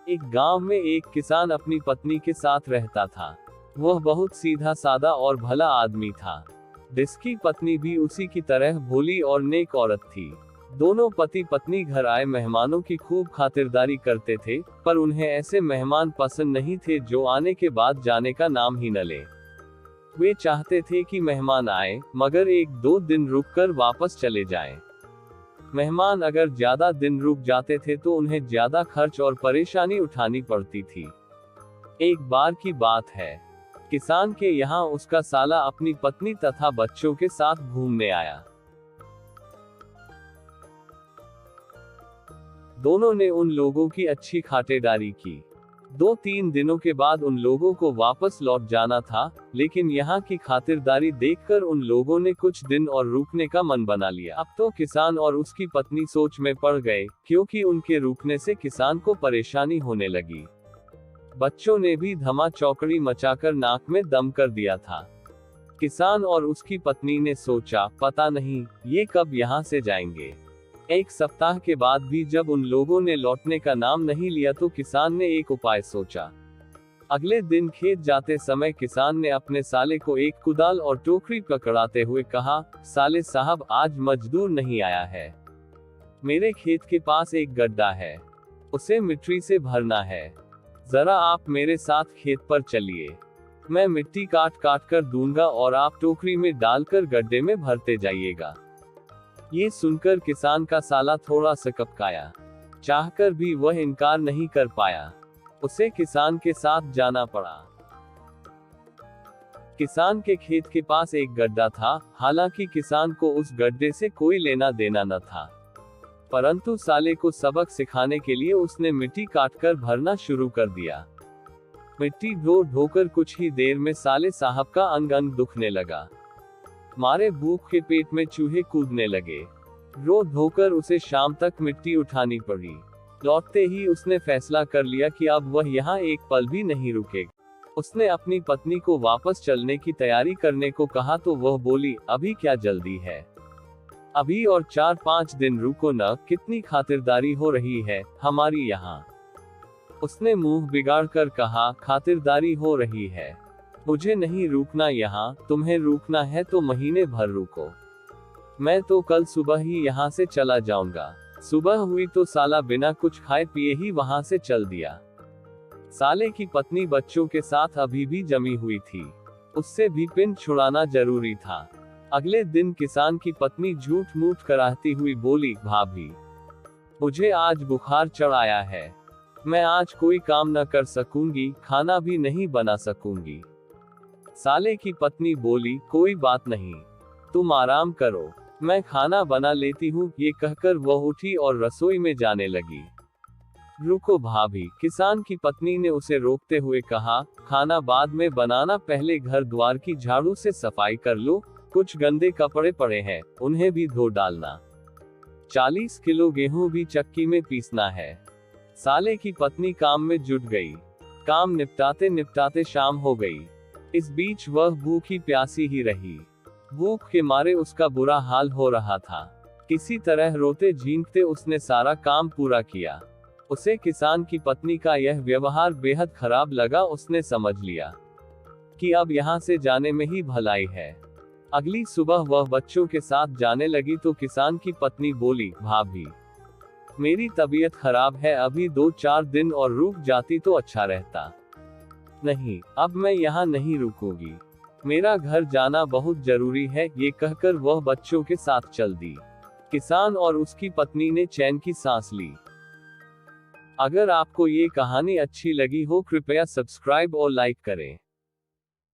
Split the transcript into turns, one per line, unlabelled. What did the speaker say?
एक गांव में एक किसान अपनी पत्नी के साथ रहता था। वह बहुत सीधा सादा और भला आदमी था। जिसकी पत्नी भी उसी की तरह भोली और नेक औरत थी। दोनों पति पत्नी घर आए मेहमानों की खूब खातिरदारी करते थे, पर उन्हें ऐसे मेहमान पसंद नहीं थे जो आने के बाद जाने का नाम ही न ले। वे चाहते थे कि मेहमान आए, मगर 1-2 दिन रुककर वापस चले जाएं। मेहमान अगर ज्यादा दिन रुक जाते थे तो उन्हें ज्यादा खर्च और परेशानी उठानी पड़ती थी। एक बार की बात है, किसान के यहाँ उसका साला अपनी पत्नी तथा बच्चों के साथ घूमने आया। दोनों ने उन लोगों की अच्छी खातिरदारी की। 2-3 दिनों के बाद उन लोगों को वापस लौट जाना था, लेकिन यहाँ की खातिरदारी देखकर उन लोगों ने कुछ दिन और रुकने का मन बना लिया। अब तो किसान और उसकी पत्नी सोच में पड़ गए, क्योंकि उनके रुकने से किसान को परेशानी होने लगी। बच्चों ने भी धमा चौकड़ी मचाकर नाक में दम कर दिया था। किसान और उसकी पत्नी ने सोचा, पता नहीं ये कब यहाँ से जाएंगे। 1 सप्ताह के बाद भी जब उन लोगों ने लौटने का नाम नहीं लिया तो किसान ने एक उपाय सोचा। अगले दिन खेत जाते समय किसान ने अपने साले को एक कुदाल और टोकरी पकड़ाते हुए कहा, साले साहब आज मजदूर नहीं आया है। मेरे खेत के पास एक गड्ढा है, उसे मिट्टी से भरना है। जरा आप मेरे साथ खेत पर चलिए। मैं मिट्टी काट काट कर दूंगा और आप टोकरी में डालकर गड्ढे में भरते जाइएगा। ये सुनकर किसान का साला थोड़ा सकपकाया। चाहकर भी वह इनकार नहीं कर पाया। उसे किसान के साथ जाना पड़ा। किसान के खेत के पास एक गड्ढा था। हालांकि किसान को उस गड्ढे से कोई लेना देना न था, परंतु साले को सबक सिखाने के लिए उसने मिट्टी काटकर भरना शुरू कर दिया। मिट्टी ढो ढोकर कुछ ही देर में साले साहब का अंग अंग दुखने लगा। मारे भूख के पेट में चूहे कूदने लगे। रो धोकर उसे शाम तक मिट्टी उठानी पड़ी। लौटते ही उसने फैसला कर लिया कि अब वह यहाँ एक पल भी नहीं रुकेगा। उसने अपनी पत्नी को वापस चलने की तैयारी करने को कहा तो वह बोली, अभी क्या जल्दी है, अभी और 4-5 दिन रुको न, कितनी खातिरदारी हो रही है हमारी यहाँ। उसने मुंह बिगाड़ कर कहा, खातिरदारी हो रही है, मुझे नहीं रुकना यहाँ, तुम्हें रुकना है तो महीने भर रुको। मैं तो कल सुबह ही यहाँ से चला जाऊंगा। सुबह हुई तो साला बिना कुछ खाए पिए ही वहां से चल दिया। साले की पत्नी बच्चों के साथ अभी भी जमी हुई थी। उससे भी पिन छुड़ाना जरूरी था। अगले दिन किसान की पत्नी झूठ मूठ कराहती हुई बोली, भाभी मुझे आज बुखार चढ़ आया है, मैं आज कोई काम न कर सकूंगी, खाना भी नहीं बना सकूंगी। साले की पत्नी बोली, कोई बात नहीं, तुम आराम करो, मैं खाना बना लेती हूँ। ये कहकर वह उठी और रसोई में जाने लगी। रुको भाभी, किसान की पत्नी ने उसे रोकते हुए कहा, खाना बाद में बनाना, पहले घर द्वार की झाड़ू से सफाई कर लो, कुछ गंदे कपड़े पड़े हैं उन्हें भी धो डालना। 40 किलो गेहूं भी चक्की में पीसना है। साले की पत्नी काम में जुट गई। काम निपटाते निपटाते शाम हो गई। इस बीच वह भूखी प्यासी ही रही। भूख के मारे उसका बुरा हाल हो रहा था। किसी तरह रोते झींकते उसने सारा काम पूरा किया। उसे किसान की पत्नी का यह व्यवहार बेहद खराब लगा। उसने समझ लिया कि अब यहाँ से जाने में ही भलाई है। अगली सुबह वह बच्चों के साथ जाने लगी तो किसान की पत्नी बोली, भाभी मेरी तबीयत खराब है, अभी 2-4 दिन और रुक जाती तो अच्छा रहता। नहीं, अब मैं यहाँ नहीं रुकूंगी, मेरा घर जाना बहुत जरूरी है। ये कहकर वह बच्चों के साथ चल दी। किसान और उसकी पत्नी ने चैन की सांस ली। अगर आपको ये कहानी अच्छी लगी हो कृपया सब्सक्राइब और लाइक करें।